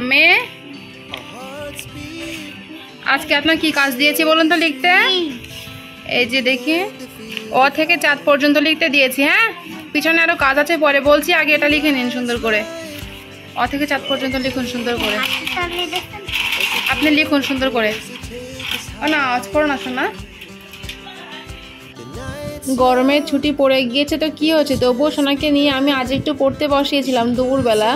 মেয়ে আজকে আপনার কি কাজ দিয়েছি বলুন তো লিখতে? এই যে দেখি অ থেকে চাঁদ পর্যন্ত লিখতে দিয়েছি। হ্যাঁ, পিছনে আরো কাজ আছে, পরে বলছি, আগে এটা লিখে নিন সুন্দর করে। অ থেকে চাঁদ পর্যন্ত লিখুন সুন্দর করে। আপনি লিখুন সুন্দর করে। ও না, আজ করো না শোনা। গরমের ছুটি পড়ে গিয়েছে তো কি হয়েছে, তবুও সোনাকে নিয়ে আমি আজ একটু পড়তে বসিয়েছিলাম। দুপুরবেলা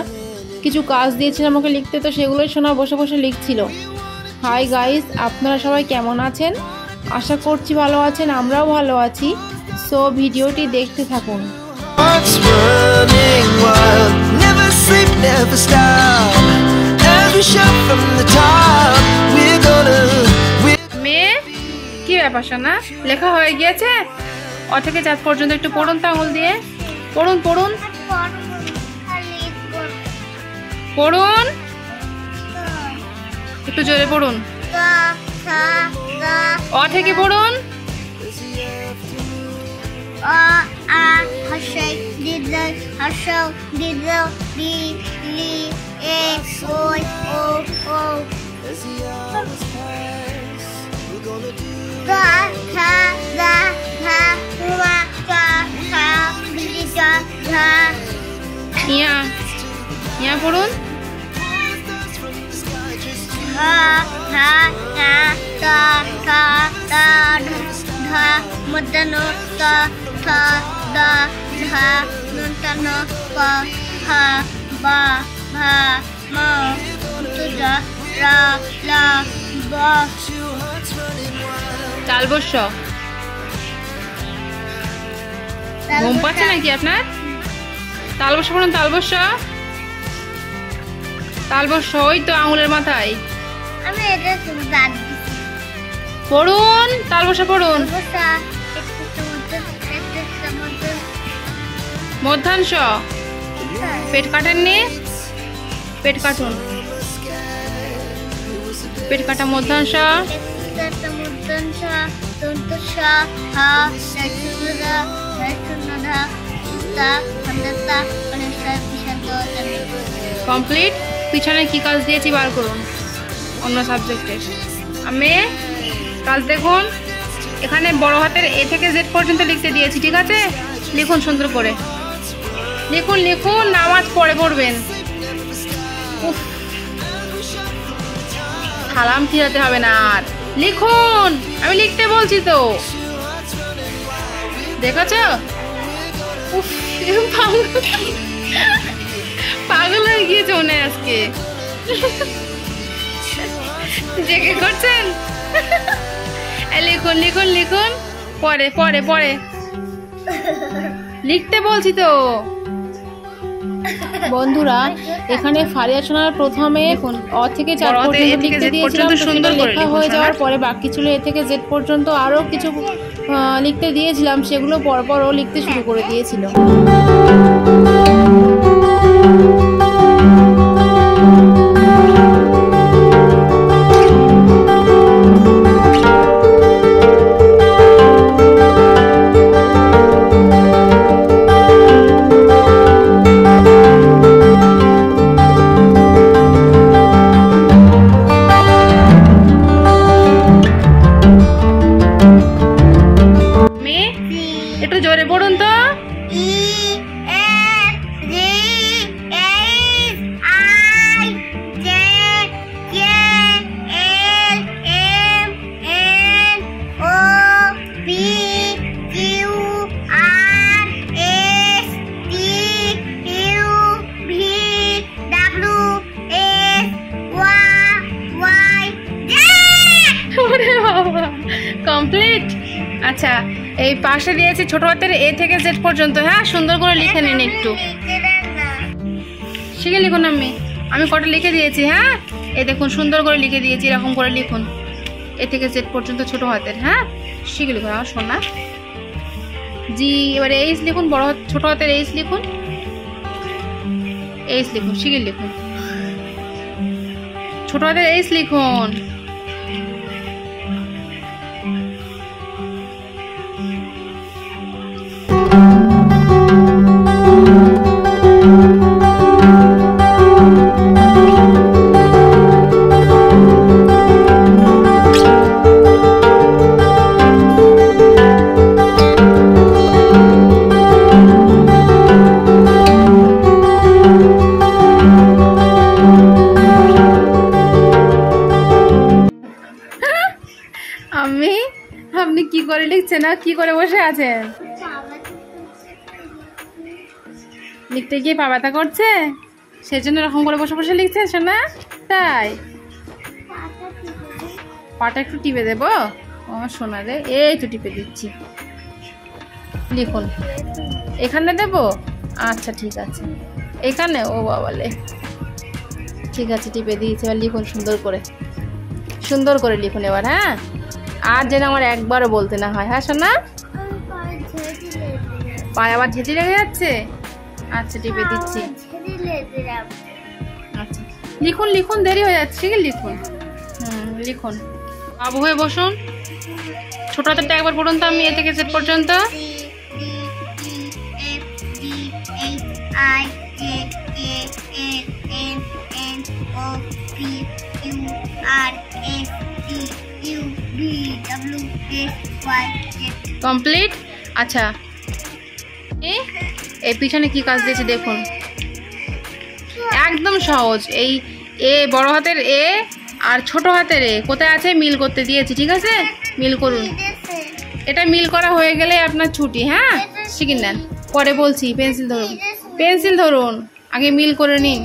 কিছু কাজ দিয়েছিলাম আমাকে লিখতে, তো সেগুলোই সোনা বসে বসে লিখছিল। হাই গাইস, আপনারা সবাই কেমন আছেন? আশা করছি ভালো আছেন, আমরাও ভালো আছি। সো ভিডিওটি দেখতে থাকুন। মেয়ে কি ব্যাপার সোনা, লেখা হয়ে গিয়েছে? অ থেকে চাঁদ পর্যন্ত একটু পড়ুন তো আঙুল দিয়ে। পড়ুন পড়ুন পড়ুন, একটু জোরে পড়ুন। অ থেকে পড়ুন। ইয়া পড়ুন। তালবস্য। ঘুম পাচ্ছে নাকি আপনার? তালবস্য পড়ুন। তালবস্য তালবস্য ওই তো আঙুলের মাথায় পড়ুন। তালবস্য পড়ুন। মধ্যাংশ। পেট কাটেননি? পেট কাটুন। পেট কাটা মধ্যাংশ। কমপ্লিট। পিছনে কি কাজ দিয়েছি বার করুন অন্য সাবজেক্টের। আমি কাজ দেখুন, এখানে বড় হাতের এ থেকে জেড পর্যন্ত লিখতে দিয়েছি, ঠিক আছে? লিখুন সুন্দর করে। লিখুন লিখুন, নামাজ পড়ে পড়বেন। সালাম ফিরাতে হবে না আর। লিখুন, আমি লিখতে বলছি তো, দেখেছ? পাগল হয়ে গিয়েছে মনে হয় আজকে। জেগে করছেন? লিখুন লিখুন লিখুন, পরে পরে পরে লিখতে বলছি তো। বন্ধুরা, এখানে ফারিয়া সোনার প্রথমে অ থেকে চাঁদ পর্যন্ত লিখতে দিয়েছিলাম, সুন্দর লেখা হয়ে যাওয়ার পরে বাকি ছিল এ থেকে জেড পর্যন্ত আরো কিছু লিখতে দিয়েছিলাম, সেগুলো পরপরও লিখতে শুরু করে দিয়েছিল। একটু জোরে পড়ুন তো। কমপ্লিট। আচ্ছা, এই পাশে দিয়েছি ছোট হাতের এ থেকে জেড পর্যন্ত। হ্যাঁ, সুন্দর করে লিখে নিন, একটু শিখে লিখুন। আমি কটা লিখে দিয়েছি। হ্যাঁ, এই দেখুন সুন্দর করে লিখে দিয়েছি, এরকম করে লিখুন এ থেকে জেড পর্যন্ত ছোট হাতের। হ্যাঁ, শিখে লিখুন আমার সোনা। জি, এবারে এইচ লিখুন, বড় ছোট হাতের এইচ লিখুন, এইচ লিখুন, শিখে লিখুন, ছোট হাতের এইচ লিখুন। করে লিখছে না, কি করে বসে আছেন? লিখতে গিয়ে পা ব্যথা করছে, সেজন্য এরকম করে বসে বসে লিখছে শোনা? তাই পাটা একটু টিপে দেবো? ও শোনা রে, এই তো টিপে দিচ্ছি। লিখুন। এখানে দেবো? আচ্ছা ঠিক আছে, এখানে? ও বাবালে, ঠিক আছে টিপে দিয়েছি। এবার লিখুন সুন্দর করে, সুন্দর করে লিখুন এবার। হ্যাঁ, আর যেন আমার একবারও বলতে না হয়। হ্যাঁ শোনা? পায়ে আবার ঝেঁঝি লেগে যাচ্ছে? আচ্ছা টিপে দিচ্ছি। আচ্ছা লিখুন লিখুন, দেরি হয়ে যাচ্ছে, ঠিক আছে লিখুন। লিখুন। বাবু হয়ে বসুন। ছোট হাতেরটা একবার পড়ুন তো আমি এ থেকে জেড পর্যন্ত। কমপ্লিট। আচ্ছা এই পিছনে কি কাজ দিয়েছে দেখুন, একদম সহজ। এই এ বড় হাতের এ আর ছোট হাতের এ কোথায় আছে মিল করতে দিয়েছি, ঠিক আছে? মিল করুন। এটা মিল করা হয়ে গেলে আপনার ছুটি। হ্যাঁ শিখে নেন, পরে বলছি। পেন্সিল ধরুন, পেন্সিল ধরুন, আগে মিল করে নিন,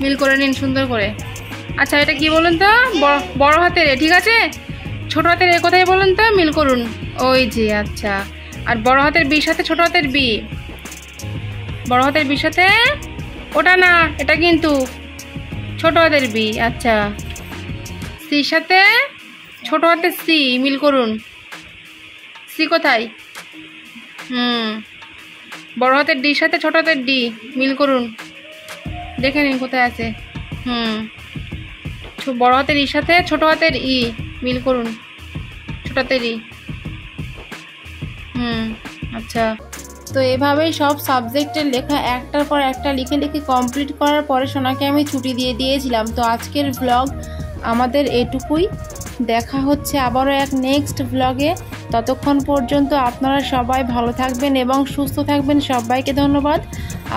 মিল করে নিন সুন্দর করে। আচ্ছা এটা কি বলুন তো? বড় হাতের এ, ঠিক আছে? ছোট হাতের এ কোথায় বলুন তো? মিল করুন, ওই যে। আচ্ছা, আর বড় হাতের বির সাথে ছোট হাতের বি, বড় হাতের বির সাথে, ওটা না, এটা কিন্তু ছোট হাতের বি। আচ্ছা, সির সাথে ছোট হাতের সি মিল করুন। সি কোথায়? বড় হাতের ডির সাথে ছোট হাতের ডি মিল করুন, দেখে নিন কোথায় আছে। বড় হাতের ইর সাথে ছোট হাতের ই মিল করুন, ছোট হাতের ই। আচ্ছা, তো এভাবেই সব সাবজেক্টের লেখা একটার পর একটা লিখে লিখে কমপ্লিট করার পরে সোনাকে আমি ছুটি দিয়ে দিয়েছিলাম। তো আজকের ব্লগ আমাদের এটুকুই। দেখা হচ্ছে আবারও এক নেক্সট ব্লগে। ততক্ষণ পর্যন্ত আপনারা সবাই ভালো থাকবেন এবং সুস্থ থাকবেন। সবাইকে ধন্যবাদ।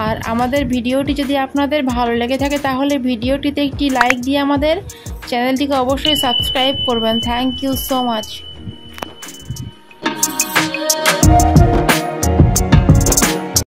আর আমাদের ভিডিওটি যদি আপনাদের ভালো লেগে থাকে তাহলে ভিডিওটিতে একটি লাইক দিয়ে আমাদের চ্যানেলটিকে অবশ্যই সাবস্ক্রাইব করবেন। Thank you so much.